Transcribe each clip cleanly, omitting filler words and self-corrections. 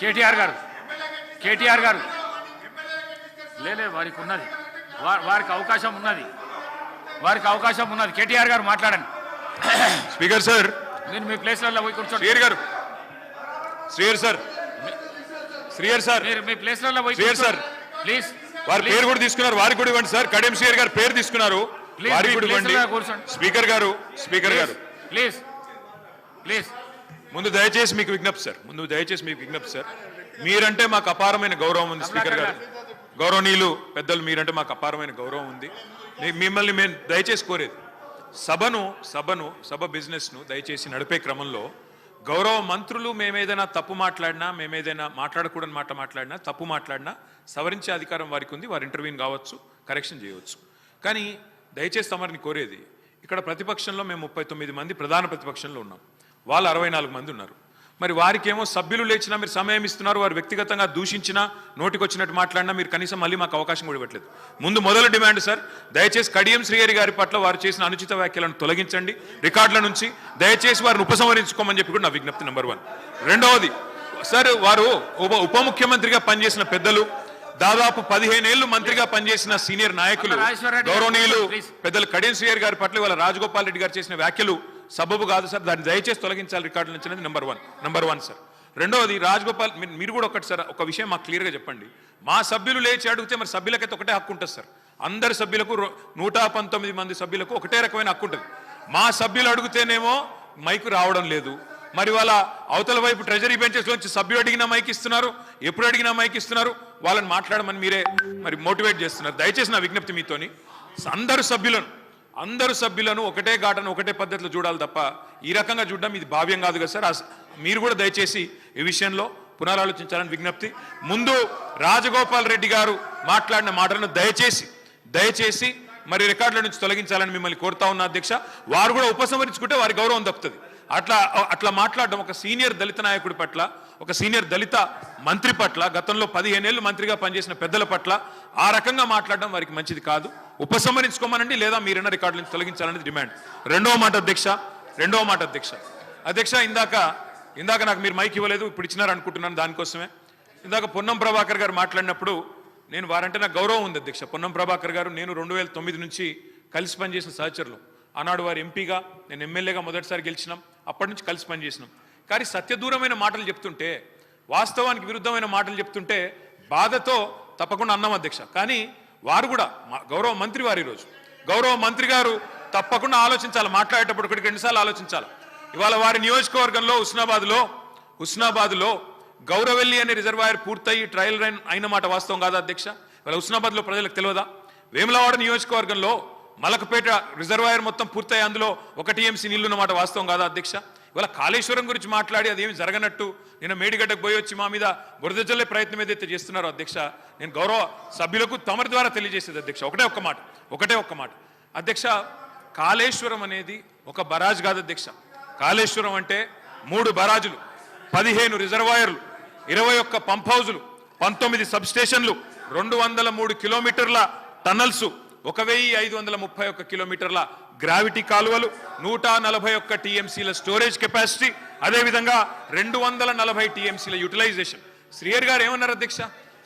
కేటీఆర్ గారు లేలే వారికి ఉన్నది, వారికి అవకాశం ఉన్నది. కేటీఆర్ గారు మాట్లాడండి. స్పీకర్ సార్, నేను మీ ప్లేస్లలో పోయి కూర్చోండి. శ్రీయర్ సార్ మీరు మీ ప్లేస్లలో పోయి సార్ ప్లీజ్. వారి పేరు కూడా తీసుకున్నారు, వారికి కూడా ఇవ్వండి సార్. కడియం శ్రీయర్ గారు పేరు తీసుకున్నారు, వారికి కూడా ఇవ్వండి. స్పీకర్ గారు ప్లీజ్ ముందు దయచేసి మీకు విజ్ఞప్తి సార్, మీరంటే మాకు అపారమైన గౌరవం ఉంది. స్పీకర్ గారు, గౌరవనీయులు పెద్దలు, మీరంటే మాకు అపారమైన గౌరవం ఉంది. మిమ్మల్ని మేము దయచేసి కోరేది, సభ బిజినెస్ను దయచేసి నడిపే క్రమంలో గౌరవ మంత్రులు మేమేదైనా తప్పు మాట్లాడినా, మేమేదైనా మాట్లాడకూడని మాట మాట్లాడినా, తప్పు మాట్లాడినా సవరించే అధికారం వారికి ఉంది. వారు ఇంటర్వ్యూని కావచ్చు, కరెక్షన్ చేయవచ్చు. కానీ దయచేసి తమరిని కోరేది, ఇక్కడ ప్రతిపక్షంలో మేము 39 మంది ప్రధాన ప్రతిపక్షంలో ఉన్నాం, వాళ్ళు 64 మంది ఉన్నారు. మరి వారికేమో సభ్యులు లేచినా మీరు సమయం ఇస్తున్నారు, వారు వ్యక్తిగతంగా దూషించినా, నోటికొచ్చినట్టు మాట్లాడినా మీరు కనీసం మళ్ళీ మాకు అవకాశం కూడా ఇవ్వట్లేదు. మొదల డిమాండ్ సార్, దయచేసి కడియం శ్రీహరి గారి పట్ల వారు చేసిన అనుచిత వ్యాఖ్యలను తొలగించండి రికార్డుల నుంచి. దయచేసి వారిని ఉపసంహరించుకోమని చెప్పి కూడా నా విజ్ఞప్తి నెంబర్ 1. రెండవది సార్, వారు ఉప ముఖ్యమంత్రిగా పనిచేసిన పెద్దలు, దాదాపు 15 ఏళ్లు మంత్రిగా పనిచేసిన సీనియర్ నాయకులు, గౌరవనీయులు పెద్దలు కడియం శ్రీహరి గారి పట్ల వాళ్ళ రాజగోపాల్ రెడ్డి గారు చేసిన వ్యాఖ్యలు సబబు కాదు సార్, దాన్ని దయచేసి తొలగించాలి రికార్డుల నుంచి అనేది నెంబర్ వన్ సార్. రెండవది, రాజగోపాల్ మీరు కూడా ఒకటి సార్, ఒక విషయం మాకు క్లియర్గా చెప్పండి. మా సభ్యులు లేచి అడిగితే మరి సభ్యులకైతే ఒకటే హక్కు ఉంటుంది సార్, అందరి సభ్యులకు 119 మంది సభ్యులకు ఒకటే రకమైన హక్కు ఉంటుంది. మా సభ్యులు అడిగితేనేమో మైకు రావడం లేదు, మరి వాళ్ళ అవతల వైపు ట్రెజరీ బెంచెస్ నుంచి సభ్యులు అడిగినా మైక్ ఇస్తున్నారు, ఎప్పుడు అడిగినా మైక్ ఇస్తున్నారు, వాళ్ళని మాట్లాడమని మీరే మరి మోటివేట్ చేస్తున్నారు. దయచేసి నా విజ్ఞప్తి మీతోని, అందరు సభ్యులను ఒకటే ఘాటను ఒకటే పద్ధతిలో చూడాలి తప్ప ఈ రకంగా చూడడం ఇది భావ్యం కాదు కదా సార్. మీరు కూడా దయచేసి ఈ విషయంలో పునరాలోచించాలని విజ్ఞప్తి. ముందు రాజగోపాల్ రెడ్డి గారు మాట్లాడిన మాటలను దయచేసి మరి రికార్డుల నుంచి తొలగించాలని మిమ్మల్ని కోరుతా ఉన్నా అధ్యక్ష. వారు కూడా ఉపసంహరించుకుంటే వారి గౌరవం దక్కుతుంది. అట్లా మాట్లాడడం ఒక సీనియర్ దళిత నాయకుడి పట్ల, ఒక సీనియర్ దళిత మంత్రి పట్ల, గతంలో 15 ఏళ్లు మంత్రిగా పనిచేసిన పెద్దల పట్ల ఆ రకంగా మాట్లాడడం వారికి మంచిది కాదు. ఉపసంహరించుకోమనండి, లేదా మీరైనా రికార్డుల నుంచి తొలగించాలనేది డిమాండ్. రెండవ మాట అధ్యక్ష, ఇందాక నాకు మీరు మైక్ ఇవ్వలేదు, ఇప్పుడు ఇచ్చినారు అనుకుంటున్నాను. దానికోసమే ఇందాక పొన్నం ప్రభాకర్ గారు మాట్లాడినప్పుడు నేను వారంటే నాకు గౌరవం ఉంది అధ్యక్ష. పొన్నం ప్రభాకర్ గారు నేను 2009 నుంచి కలిసి పనిచేసిన సహచరులు. ఆనాడు వారు ఎంపీగా, నేను ఎమ్మెల్యేగా మొదటిసారి గెలిచినాం, అప్పటి నుంచి కలిసి పనిచేసినాం. కానీ సత్యదూరమైన మాటలు చెప్తుంటే, వాస్తవానికి విరుద్ధమైన మాటలు చెప్తుంటే బాధతో తప్పకుండా అన్నాం అధ్యక్ష. కానీ వారు కూడా గౌరవ మంత్రి వారు, ఈరోజు గౌరవ మంత్రి గారు తప్పకుండా ఆలోచించాలి, మాట్లాడేటప్పుడు ఒకటికి 2 సార్లు ఆలోచించాలి. ఇవాళ వారి నియోజకవర్గంలో హుస్నాబాద్లో గౌరవెల్లి అనే రిజర్వాయర్ పూర్తయి ట్రయల్ రన్ అయిన మాట వాస్తవం కాదా అధ్యక్ష? ఇవాళ హుస్నాబాద్లో ప్రజలకు తెలియదా? వేములవాడ నియోజకవర్గంలో మలకపేట రిజర్వాయర్ మొత్తం పూర్తయి అందులో 1 TMC నీళ్లున్న మాట వాస్తవం కాదా అధ్యక్ష? ఇవాళ కాళేశ్వరం గురించి మాట్లాడి అదేమి జరగనట్టు నేను మేడిగడ్డకు పోయి వచ్చి మా మీద బురద జల్లే ప్రయత్నం ఏదైతే చేస్తున్నారో అధ్యక్ష, నేను గౌరవ సభ్యులకు తమరి ద్వారా తెలియజేసేది అధ్యక్ష ఒకటే ఒక్క మాట అధ్యక్ష. కాళేశ్వరం అనేది ఒక బరాజ్ కాదు అధ్యక్ష. కాళేశ్వరం అంటే 3 బరాజులు, 15 రిజర్వాయర్లు, 21 పంప్ హౌజులు, 19 సబ్ స్టేషన్లు, 203 కిలోమీటర్ల టన్నల్స్, 1531 కిలోమీటర్ల గ్రావిటీ కాలువలు, 141 TMCల స్టోరేజ్ కెపాసిటీ, అదేవిధంగా 240 TMCల యూటిలైజేషన్. శ్రీయర్ గారు ఏమన్నారు అధ్యక్ష?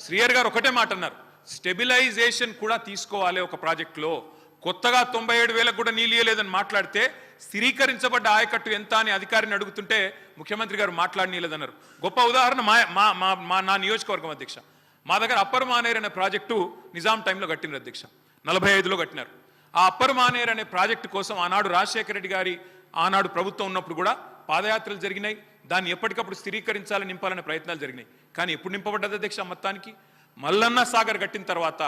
శ్రీయర్ గారు ఒకటే మాట అన్నారు, స్టెబిలైజేషన్ కూడా తీసుకోవాలి ఒక ప్రాజెక్టులో. కొత్తగా 97,000 కూడా నీళ్ళు ఇయ్యలేదని మాట్లాడితే స్థిరీకరించబడ్డ ఆయకట్టు ఎంత అని అధికారిని అడుగుతుంటే ముఖ్యమంత్రి గారు మాట్లాడనీయలేదన్నారు. గొప్ప ఉదాహరణ నా నియోజకవర్గం అధ్యక్ష. మా దగ్గర అప్పర్ మానేర్ అనే ప్రాజెక్టు నిజాం టైంలో కట్టినారు అధ్యక్ష, 45లో కట్టినారు. ఆ అప్పర్ మానేర్ అనే ప్రాజెక్టు కోసం ఆనాడు రాజశేఖర రెడ్డి గారి ఆనాడు ప్రభుత్వం ఉన్నప్పుడు కూడా పాదయాత్రలు జరిగినాయి. దాన్ని ఎప్పటికప్పుడు స్థిరీకరించాలని, నింపాలనే ప్రయత్నాలు జరిగినాయి. కానీ ఎప్పుడు నింపబడ్డది అధ్యక్ష? మొత్తానికి మల్లన్న సాగర్ కట్టిన తర్వాత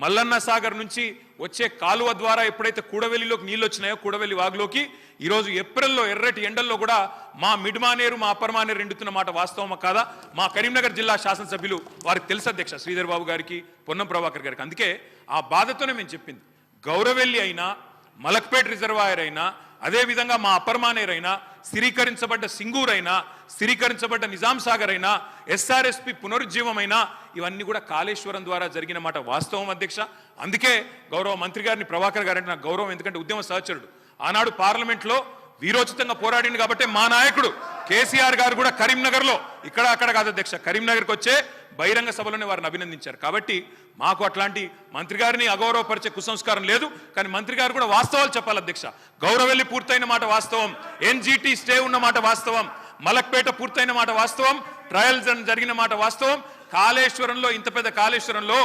మల్లన్న సాగర్ నుంచి వచ్చే కాలువ ద్వారా ఎప్పుడైతే కూడవెల్లిలోకి నీళ్ళు వచ్చినాయో, కూడవెల్లి వాగులోకి ఈరోజు ఏప్రిల్లో ఎర్రటి ఎండల్లో కూడా మా మిడ్ మానేరు, మా అప్పర్ మానేరు ఎండుతున్న మాట వాస్తవమా కాదా? మా కరీంనగర్ జిల్లా శాసనసభ్యులు వారికి తెలుసు అధ్యక్ష, శ్రీధర్ బాబు గారికి, పొన్నం ప్రభాకర్ గారికి. అందుకే ఆ బాధతోనే మేము చెప్పింది, గౌరవెల్లి అయినా, మలక్పేట్ రిజర్వాయర్ అయినా, అదేవిధంగా మా అప్పర్ మానేర్ అయినా, స్థిరీకరించబడ్డ సింగూర్ అయినా, స్థిరీకరించబడ్డ నిజాం సాగర్ అయినా, SRSP పునరుజ్జీవమైనా, ఇవన్నీ కూడా కాళేశ్వరం ద్వారా జరిగిన మాట వాస్తవం అధ్యక్ష. అందుకే గౌరవ మంత్రి గారిని, ప్రభాకర్ గారంటే నాకు గౌరవం, ఎందుకంటే ఉద్యమ సహచరుడు. ఆనాడు పార్లమెంట్లో వీరోచితంగా పోరాడింది కాబట్టి మా నాయకుడు కేసీఆర్ గారు కూడా కరీంనగర్లో ఇక్కడ అక్కడ కాదు అధ్యక్ష, కరీంనగర్కి వచ్చే బహిరంగ సభలోనే వారిని అభినందించారు. కాబట్టి మాకు అట్లాంటి మంత్రి గారిని అగౌరవపరిచే కుసంస్కారం లేదు. కానీ మంత్రి గారు కూడా వాస్తవాలు చెప్పాలి అధ్యక్ష. గౌరవెల్లి పూర్తయిన మాట వాస్తవం, ఎన్జిటి స్టే ఉన్న మాట వాస్తవం, మలక్పేట పూర్తయిన మాట వాస్తవం, ట్రయల్స్ జరిగిన మాట వాస్తవం. కాళేశ్వరంలో, ఇంత పెద్ద కాళేశ్వరంలో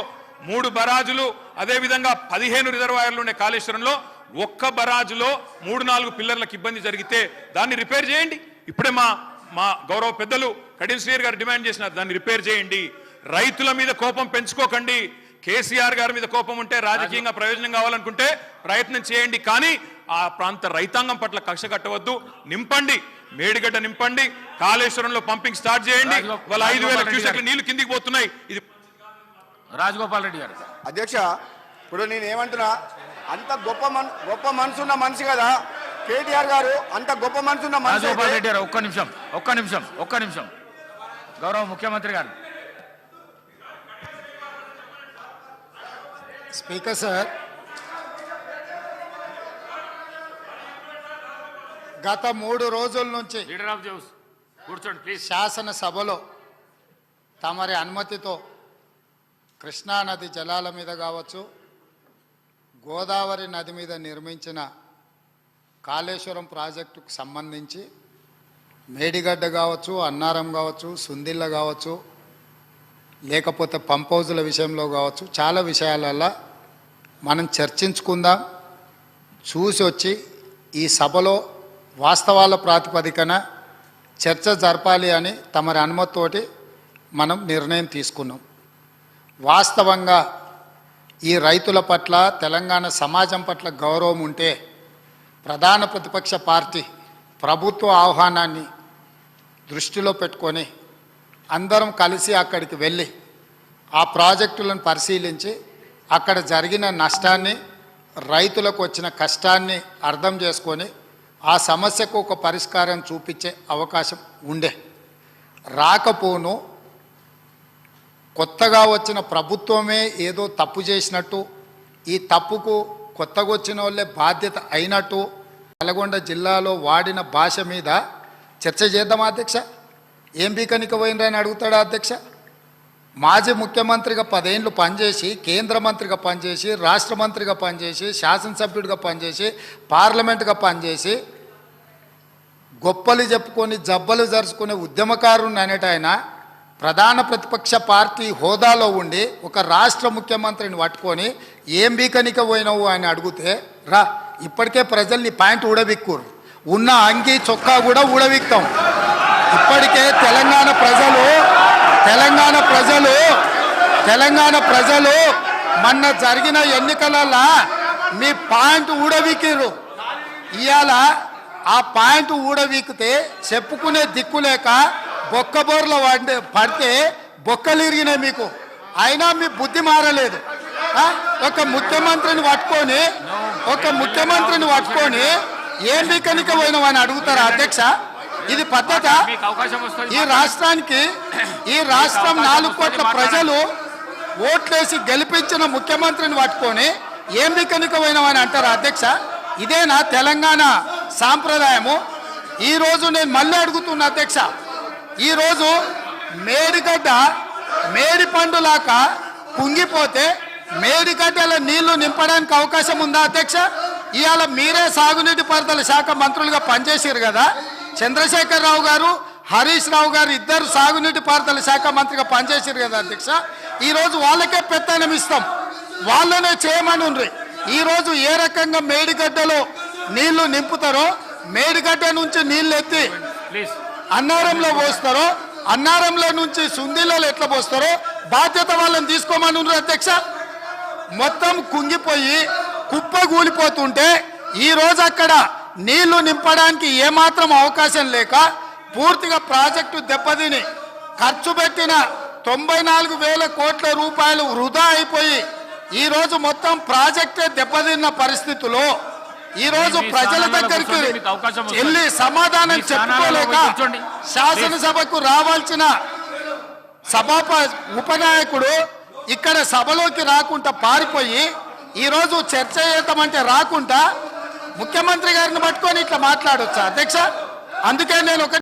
3 బరాజులు, అదేవిధంగా 15 రిజర్వాయర్లు ఉండే కాళేశ్వరంలో ఒక్క బరాజులో 3-4 పిల్లర్లకు ఇబ్బంది జరిగితే దాన్ని రిపేర్ చేయండి. ఇప్పుడే మా గౌరవ పెద్దలు కడియం శ్రీహరి గారు డిమాండ్ చేసినారు, దాన్ని రిపేర్ చేయండి. రైతుల మీద కోపం పెంచుకోకండి. కేసీఆర్ గారి మీద కోపం ఉంటే, రాజకీయంగా ప్రయోజనం కావాలనుకుంటే ప్రయత్నం చేయండి. కానీ ఆ ప్రాంత రైతాంగం పట్ల కక్ష కట్టవద్దు. నింపండి, మేడిగడ్డ నింపండి, కాళేశ్వరంలో పంపింగ్ స్టార్ట్ చేయండి. వాళ్ళ 5,000 క్యూసెక్ల నీళ్లు కిందికి పోతున్నాయి. ఇది రాజగోపాల్ రెడ్డి గారు. అధ్యక్ష, ఇప్పుడు నేను ఏమంటున్నా, అంత గొప్ప మనసున్న మనిషి కదా కేటీఆర్ గారు, అంత గొప్ప మనసున్న మనిషి. రాజగోపాల్ రెడ్డి గారు ఒక్క నిమిషం. గౌరవ ముఖ్యమంత్రి గారు. స్పీకర్ సార్, గత 3 రోజుల నుంచి లీడర్ ఆఫ్ జౌస్ కూర్చోండి ప్లీజ్. శాసనసభలో తమరి అనుమతితో కృష్ణానది జలాల మీద కావచ్చు, గోదావరి నది మీద నిర్మించిన కాళేశ్వరం ప్రాజెక్టుకు సంబంధించి మేడిగడ్డ కావచ్చు, అన్నారం కావచ్చు, సుందిళ్ళ కావచ్చు, లేకపోతే పంప్ హౌజుల విషయంలో కావచ్చు, చాలా విషయాలల్లో మనం చర్చించుకుందాం. చూసి వచ్చి ఈ సభలో వాస్తవాల ప్రాతిపదికన చర్చ జరపాలి అని తమరి అనుమతితోటి మనం నిర్ణయం తీసుకున్నాం. వాస్తవంగా ఈ రైతుల పట్ల, తెలంగాణ సమాజం పట్ల గౌరవం ఉంటే ప్రధాన ప్రతిపక్ష పార్టీ ప్రభుత్వ ఆహ్వానాన్ని దృష్టిలో పెట్టుకొని అందరం కలిసి అక్కడికి వెళ్ళి ఆ ప్రాజెక్టులను పరిశీలించి అక్కడ జరిగిన నష్టాన్ని, రైతులకు వచ్చిన కష్టాన్ని అర్థం చేసుకొని ఆ సమస్యకు ఒక పరిష్కారం చూపించే అవకాశం ఉండే. రాకపోను కొత్తగా వచ్చిన ప్రభుత్వమే ఏదో తప్పు చేసినట్టు, ఈ తప్పుకు కొత్తగా వచ్చిన వాళ్ళే బాధ్యత అయినట్టు నల్గొండ జిల్లాలో వాడిన భాష మీద చర్చ చేద్దామా అధ్యక్ష? ఏం బీకనిక పోయినరని అడుగుతాడా అధ్యక్ష? మాజీ ముఖ్యమంత్రిగా 10 ఏళ్ళు పనిచేసి, కేంద్ర మంత్రిగా పనిచేసి, రాష్ట్ర మంత్రిగా పనిచేసి, శాసనసభ్యుడిగా పనిచేసి, పార్లమెంటుగా పనిచేసి, గొప్పలు చెప్పుకొని జబ్బలు జరుచుకునే ఉద్యమకారుని అనేట ఆయన ప్రధాన ప్రతిపక్ష పార్టీ హోదాలో ఉండి ఒక రాష్ట్ర ముఖ్యమంత్రిని పట్టుకొని ఏం బీకనిక పోయినావు అని అడిగితే, రా ఇప్పటికే ప్రజల్ని ప్యాంట్ ఊడబిక్కురు, ఉన్న అంగీ చొక్కా కూడా ఊడబిక్తాం. ఇప్పటికే తెలంగాణ ప్రజలు మొన్న జరిగిన ఎన్నికలలో మీ పాయింట్ ఊడబిక్కిరు. ఇవాళ ఆ పాయింట్ ఊడబిక్కితే చెప్పుకునే దిక్కు లేక బొక్కబోర్లో పడితే బొక్కలు ఇరిగినాయి మీకు. అయినా మీ బుద్ధి మారలేదు. ఒక ముఖ్యమంత్రిని పట్టుకొని ఏం బీకనిక పోయినావని అడుగుతారా అధ్యక్ష? ఇది పద్ధత? ఈ రాష్ట్రం 4 కోట్ల ప్రజలు ఓట్లేసి గెలిపించిన ముఖ్యమంత్రిని పట్టుకొని ఏం బీకనిక పోయినావని అంటారా అధ్యక్ష? ఇదేనా తెలంగాణ సాంప్రదాయము? ఈరోజు నేను మళ్ళీ అడుగుతున్నా అధ్యక్ష, ఈరోజు మేడిగడ్డ మేడి పండులాక కుంగిపోతే మేడిగడ్డల నీళ్లు నింపడానికి అవకాశం ఉందా అధ్యక్ష? ఇవాళ మీరే సాగునీటి పారుదల శాఖ మంత్రులుగా పనిచేసారు కదా. చంద్రశేఖరరావు గారు, హరీష్ రావు గారు ఇద్దరు సాగునీటి పారుదల శాఖ మంత్రిగా పనిచేసారు కదా అధ్యక్ష. ఈరోజు వాళ్ళకే పెత్తనం ఇస్తాం, వాళ్ళనే చేయమని ఉండ్రి. ఈరోజు ఏ రకంగా మేడిగడ్డలో నీళ్లు నింపుతారో, మేడిగడ్డ నుంచి నీళ్ళు ఎత్తి అన్నారంలో పోస్తారో, అన్నారంలో నుంచి సుందిలలో ఎట్లా పోస్తారో బాధ్యత వాళ్ళని తీసుకోమని ఉండ్రి అధ్యక్ష. మొత్తం కుంగిపోయి కుప్ప కూలిపోతుంటే ఈరోజు అక్కడ నీళ్లు నింపడానికి ఏమాత్రం అవకాశం లేక పూర్తిగా ప్రాజెక్టు దెబ్బతిని ఖర్చు పెట్టిన 94,000 కోట్ల రూపాయలు వృధా అయిపోయి ఈరోజు మొత్తం ప్రాజెక్టే దెబ్బతిన్న పరిస్థితుల్లో ఈరోజు ప్రజల దగ్గరికి వెళ్ళి సమాధానం చెప్పుకోలేక శాసనసభకు రావాల్సిన ఉపనాయకుడు ఇక్కడ సభలోకి రాకుండా పారిపోయి ఈరోజు చర్చ చేద్దామంటే రాకుండా ముఖ్యమంత్రి గారిని పట్టుకొని ఇట్లా మాట్లాడొచ్చా అధ్యక్ష? అందుకే నేను ఒక